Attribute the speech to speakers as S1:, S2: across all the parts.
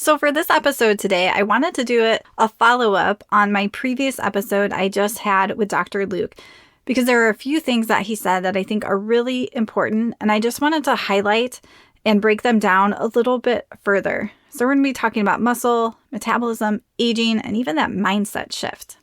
S1: So for this episode today, I wanted to do a follow-up on my previous episode I just had with Dr. Luke, because there are a few things that he said that I think are really important, and I just wanted to highlight and break them down a little bit further. So we're going to be talking about muscle, metabolism, aging, and even that mindset shift.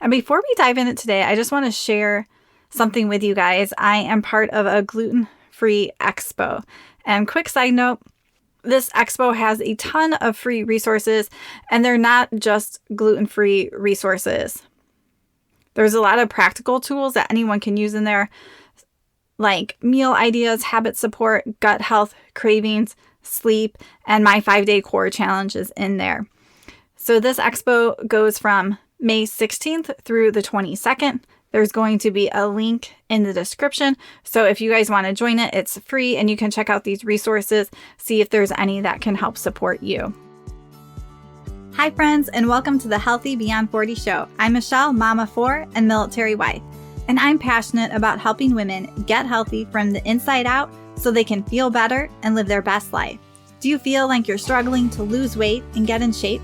S1: And before we dive in it today, I just want to share something with you guys. I am part of a gluten-free expo. And quick side note, this expo has a ton of free resources, and they're not just gluten-free resources. There's a lot of practical tools that anyone can use in there, like meal ideas, habit support, gut health, cravings, sleep, and my 5-day core challenge is in there. So this expo goes from May 16th through the 22nd. There's going to be a link in the description. So if you guys want to join it, it's free and you can check out these resources, see if there's any that can help support you. Hi friends, and welcome to the Healthy Beyond 40 show. I'm Michelle, mama 4 and military wife, and I'm passionate about helping women get healthy from the inside out so they can feel better and live their best life. Do you feel like you're struggling to lose weight and get in shape?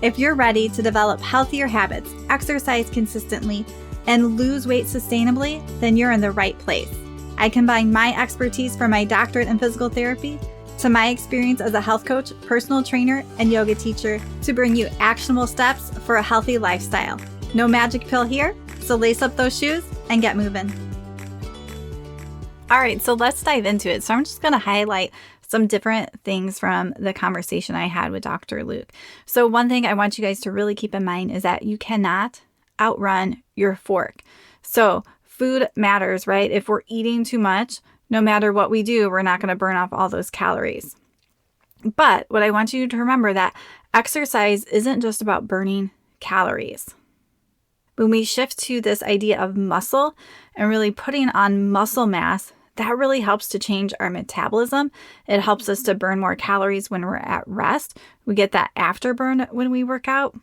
S1: If you're ready to develop healthier habits, exercise consistently, and lose weight sustainably, then you're in the right place. I combine my expertise from my doctorate in physical therapy to my experience as a health coach, personal trainer, and yoga teacher to bring you actionable steps for a healthy lifestyle. No magic pill here, so lace up those shoes and get moving. All right, so let's dive into it. So I'm just going to highlight some different things from the conversation I had with Dr. Luke. So one thing I want you guys to really keep in mind is that you cannot outrun your fork. So food matters, right? If we're eating too much, no matter what we do, we're not going to burn off all those calories. But what I want you to remember that exercise isn't just about burning calories. When we shift to this idea of muscle and really putting on muscle mass, that really helps to change our metabolism. It helps us to burn more calories when we're at rest. We get that afterburn when we work out.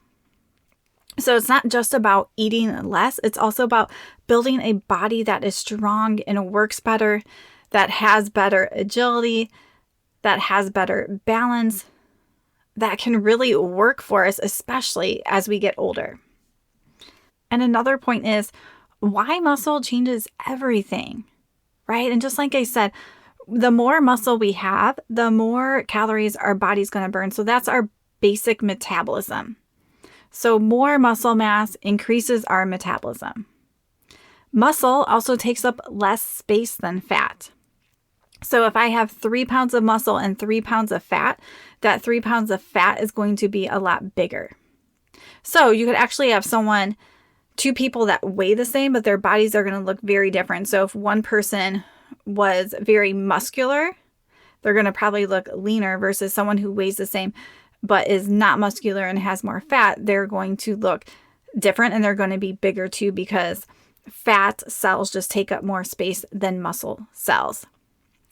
S1: So it's not just about eating less. It's also about building a body that is strong and works better, that has better agility, that has better balance, that can really work for us, especially as we get older. And another point is why muscle changes everything, right? And just like I said, the more muscle we have, the more calories our body's going to burn. So that's our basic metabolism. So more muscle mass increases our metabolism. Muscle also takes up less space than fat. So if I have 3 pounds of muscle and 3 pounds of fat, that 3 pounds of fat is going to be a lot bigger. So you could actually have two people that weigh the same, but their bodies are going to look very different. So if one person was very muscular, they're going to probably look leaner versus someone who weighs the same but is not muscular and has more fat. They're going to look different and they're going to be bigger too, because fat cells just take up more space than muscle cells.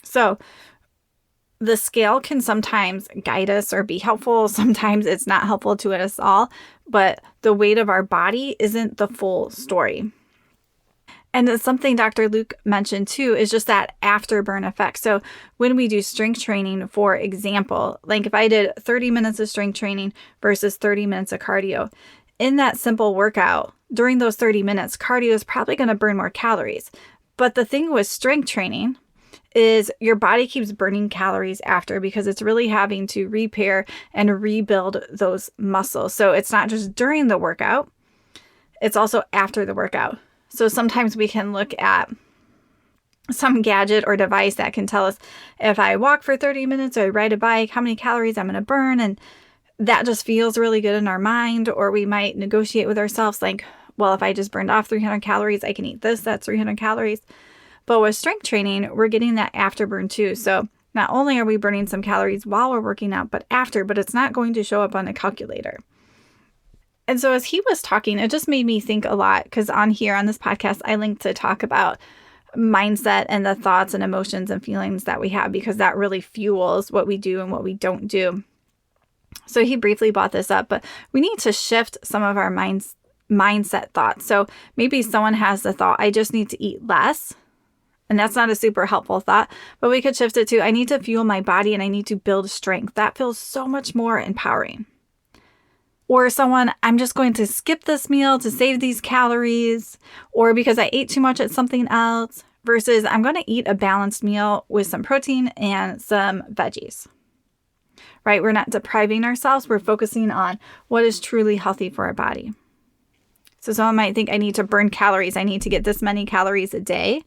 S1: So the scale can sometimes guide us or be helpful. Sometimes it's not helpful to us all, but the weight of our body isn't the full story. And something Dr. Luke mentioned too is just that afterburn effect. So when we do strength training, for example, like if I did 30 minutes of strength training versus 30 minutes of cardio, in that simple workout, during those 30 minutes, cardio is probably going to burn more calories. But the thing with strength training is your body keeps burning calories after, because it's really having to repair and rebuild those muscles. So it's not just during the workout, it's also after the workout. So sometimes we can look at some gadget or device that can tell us if I walk for 30 minutes or I ride a bike, how many calories I'm going to burn. And that just feels really good in our mind. Or we might negotiate with ourselves like, well, if I just burned off 300 calories, I can eat this, that's 300 calories. But with strength training, we're getting that afterburn too. So not only are we burning some calories while we're working out, but after, but it's not going to show up on a calculator. And so as he was talking, it just made me think a lot, because on this podcast, I link to talk about mindset and the thoughts and emotions and feelings that we have, because that really fuels what we do and what we don't do. So he briefly brought this up, but we need to shift some of our mindset thoughts. So maybe someone has the thought, I just need to eat less. And that's not a super helpful thought, but we could shift it to, I need to fuel my body and I need to build strength. That feels so much more empowering. Or someone, I'm just going to skip this meal to save these calories, or because I ate too much at something else, versus I'm going to eat a balanced meal with some protein and some veggies, right? We're not depriving ourselves. We're focusing on what is truly healthy for our body. So someone might think I need to burn calories. I need to get this many calories a day,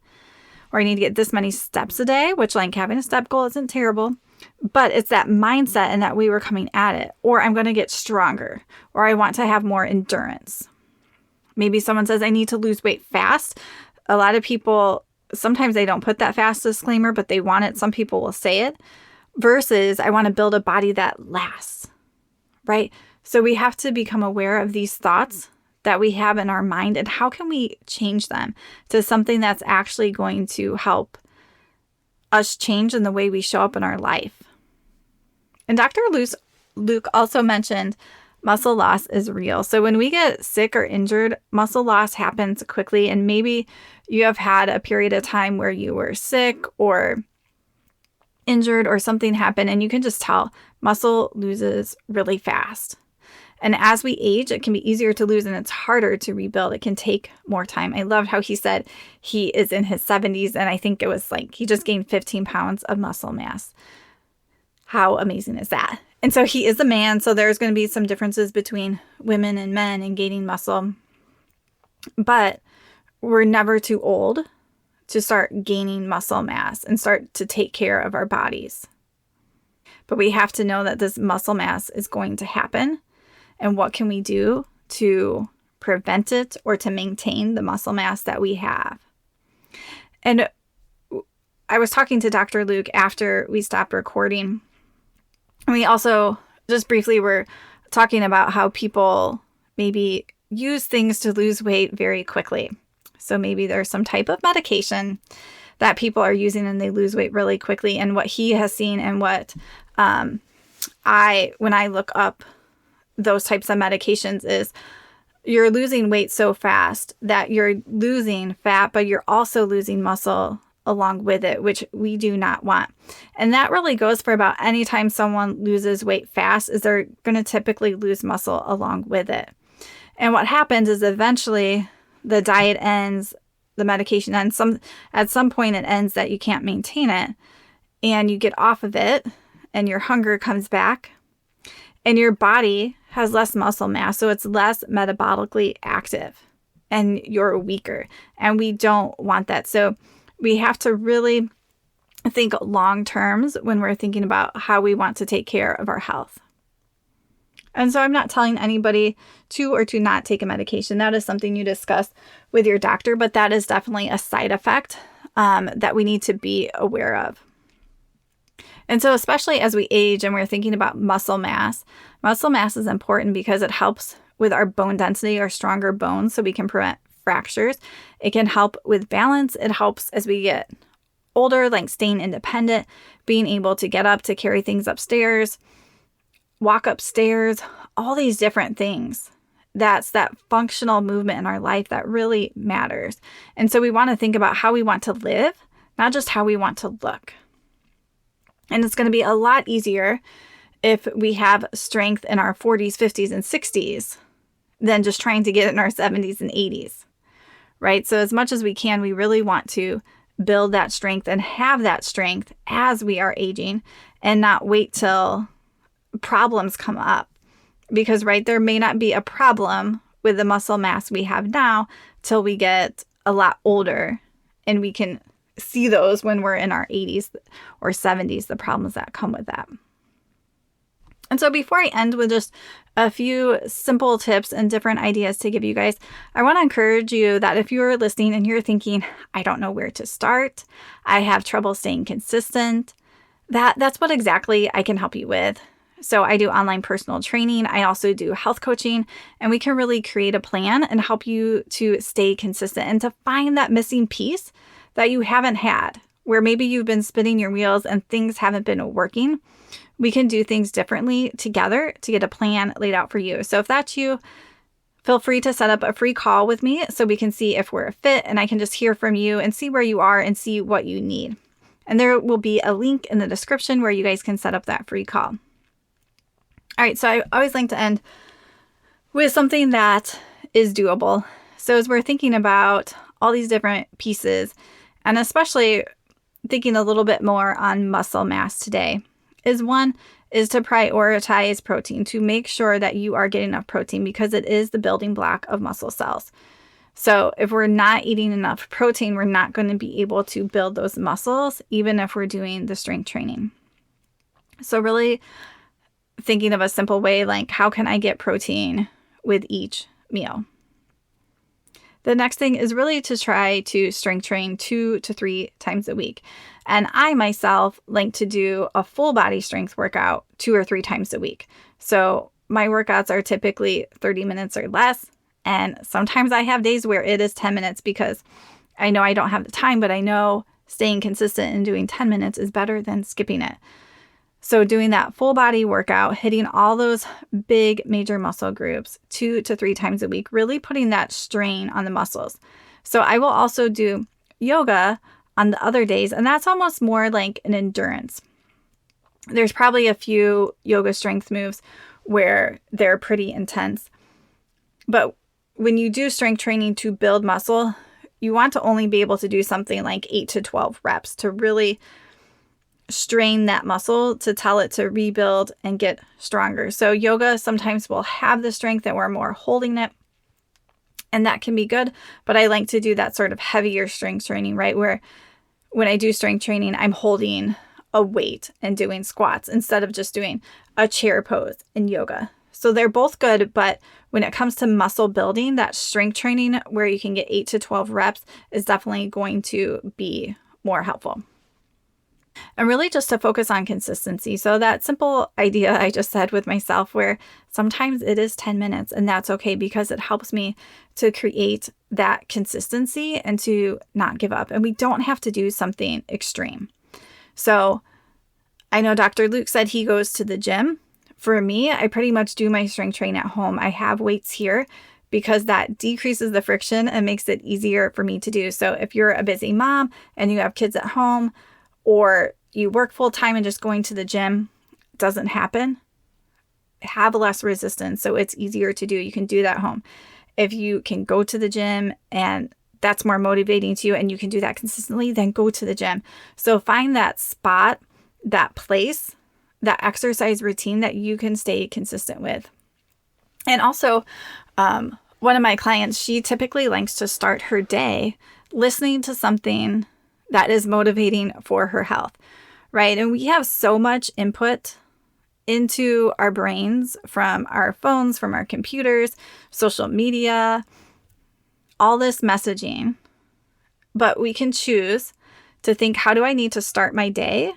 S1: or I need to get this many steps a day, which like having a step goal isn't terrible. But it's that mindset and that way we're coming at it. Or I'm going to get stronger, or I want to have more endurance. Maybe someone says I need to lose weight fast. A lot of people, sometimes they don't put that fast disclaimer, but they want it. Some people will say it. Versus I want to build a body that lasts, right? So we have to become aware of these thoughts that we have in our mind and how can we change them to something that's actually going to help us change in the way we show up in our life. And Dr. Luke also mentioned muscle loss is real. So when we get sick or injured, muscle loss happens quickly. And maybe you have had a period of time where you were sick or injured or something happened, and you can just tell muscle loses really fast. And as we age, it can be easier to lose and it's harder to rebuild. It can take more time. I loved how he said he is in his 70s, and I think it was like he just gained 15 pounds of muscle mass. How amazing is that? And so he is a man, so there's going to be some differences between women and men in gaining muscle. But we're never too old to start gaining muscle mass and start to take care of our bodies. But we have to know that this muscle mass is going to happen. And what can we do to prevent it or to maintain the muscle mass that we have? And I was talking to Dr. Luke after we stopped recording. And we also just briefly were talking about how people maybe use things to lose weight very quickly. So maybe there's some type of medication that people are using and they lose weight really quickly. And what he has seen and what when I look up those types of medications is you're losing weight so fast that you're losing fat, but you're also losing muscle along with it, which we do not want. And that really goes for about any time someone loses weight fast is they're going to typically lose muscle along with it. And what happens is eventually the diet ends, the medication ends. At some point it ends that you can't maintain it and you get off of it and your hunger comes back and your body has less muscle mass, so it's less metabolically active and you're weaker. And we don't want that. So we have to really think long terms when we're thinking about how we want to take care of our health. And so I'm not telling anybody to or to not take a medication. That is something you discuss with your doctor, but that is definitely a side effect that we need to be aware of. And so especially as we age and we're thinking about muscle mass is important because it helps with our bone density, our stronger bones, so we can prevent fractures. It can help with balance. It helps as we get older, like staying independent, being able to get up to carry things upstairs, walk upstairs, all these different things. That's that functional movement in our life that really matters. And so we want to think about how we want to live, not just how we want to look. And it's going to be a lot easier if we have strength in our 40s, 50s, and 60s than just trying to get it in our 70s and 80s, right? So as much as we can, we really want to build that strength and have that strength as we are aging and not wait till problems come up. Because, right, there may not be a problem with the muscle mass we have now till we get a lot older and we can see those when we're in our 80s or 70s, the problems that come with that. And so before I end with just a few simple tips and different ideas to give you guys, I want to encourage you that if you're listening and you're thinking, I don't know where to start, I have trouble staying consistent, that's what exactly I can help you with. So I do online personal training. I also do health coaching, and we can really create a plan and help you to stay consistent and to find that missing piece that you haven't had, where maybe you've been spinning your wheels and things haven't been working. We can do things differently together to get a plan laid out for you. So if that's you, Feel free to set up a free call with me so we can see if we're a fit, and I can just hear from you and see where you are and see what you need. And there will be a link in the description where you guys can set up that free call. All right, so I always like to end with something that is doable. So as we're thinking about all these different pieces, and especially thinking a little bit more on muscle mass today, is to prioritize protein, to make sure that you are getting enough protein, because it is the building block of muscle cells. So if we're not eating enough protein, we're not going to be able to build those muscles, even if we're doing the strength training. So really thinking of a simple way, like how can I get protein with each meal? The next thing is really to try to strength train 2 to 3 times a week. And I myself like to do a full body strength workout 2 or 3 times a week. So my workouts are typically 30 minutes or less. And sometimes I have days where it is 10 minutes because I know I don't have the time, but I know staying consistent and doing 10 minutes is better than skipping it. So doing that full body workout, hitting all those big major muscle groups 2 to 3 times a week, really putting that strain on the muscles. So I will also do yoga on the other days, and that's almost more like an endurance. There's probably a few yoga strength moves where they're pretty intense. But when you do strength training to build muscle, you want to only be able to do something like 8 to 12 reps to really strain that muscle, to tell it to rebuild and get stronger. So yoga sometimes will have the strength and we're more holding it, and that can be good. But I like to do that sort of heavier strength training, right? Where when I do strength training, I'm holding a weight and doing squats instead of just doing a chair pose in yoga. So they're both good, but when it comes to muscle building, that strength training where you can get 8 to 12 reps is definitely going to be more helpful. And really just to focus on consistency. So that simple idea I just said with myself, where sometimes it is 10 minutes and that's okay, because it helps me to create that consistency and to not give up. And we don't have to do something extreme. So I know Dr. Luke said he goes to the gym. For me, I pretty much do my strength training at home. I have weights here because that decreases the friction and makes it easier for me to do. So if you're a busy mom and you have kids at home, or you work full time and just going to the gym doesn't happen, have less resistance. So it's easier to do. You can do that at home. If you can go to the gym and that's more motivating to you and you can do that consistently, then go to the gym. So find that spot, that place, that exercise routine that you can stay consistent with. And also, one of my clients, she typically likes to start her day listening to something that is motivating for her health, right? And we have so much input into our brains from our phones, from our computers, social media, all this messaging. But we can choose to think, how do I need to start my day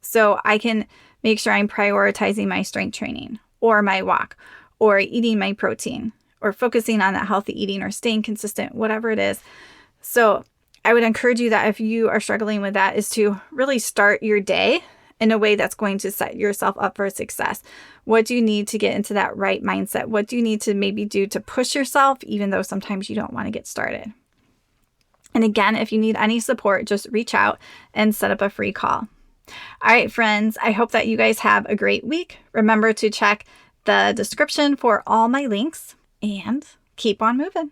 S1: so I can make sure I'm prioritizing my strength training or my walk or eating my protein or focusing on that healthy eating or staying consistent, whatever it is. So I would encourage you that if you are struggling with that, is to really start your day in a way that's going to set yourself up for success. What do you need to get into that right mindset? What do you need to maybe do to push yourself, even though sometimes you don't want to get started? And again, if you need any support, just reach out and set up a free call. All right, friends, I hope that you guys have a great week. Remember to check the description for all my links and keep on moving.